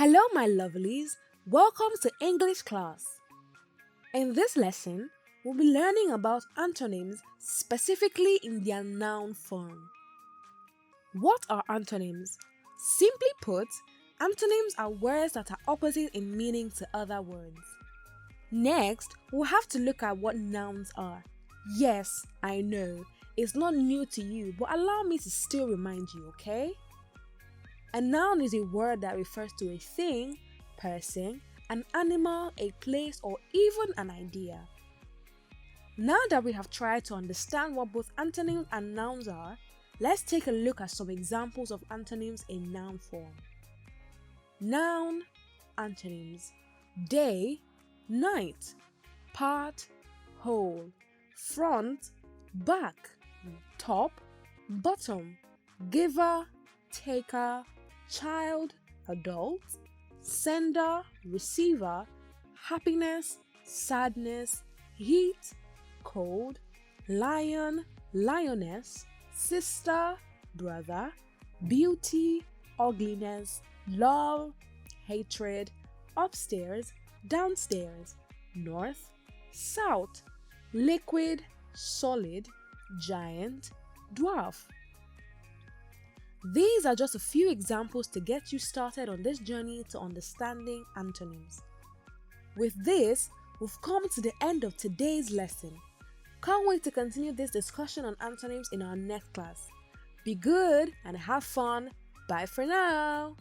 Hello, my lovelies. Welcome to English class. In this lesson, we'll be learning about antonyms specifically in their noun form. What are antonyms? Simply put, antonyms are words that are opposite in meaning to other words. Next, we'll have to look at what nouns are. Yes, I know, it's not new to you, but allow me to still remind you, okay? A noun is a word that refers to a thing, person, an animal, a place, or even an idea. Now that we have tried to understand what both antonyms and nouns are, let's take a look at some examples of antonyms in noun form. Noun, antonyms: day, night, part, whole, front, back, top, bottom, giver, taker, child, adult, sender, receiver, happiness, sadness, heat, cold, lion, lioness, sister, brother, beauty, ugliness, love, hatred, upstairs, downstairs, north, south, liquid, solid, giant, dwarf. These are just a few examples to get you started on this journey to understanding antonyms. With this, we've come to the end of today's lesson. Can't wait to continue this discussion on antonyms in our next class. Be good and have fun. Bye for now.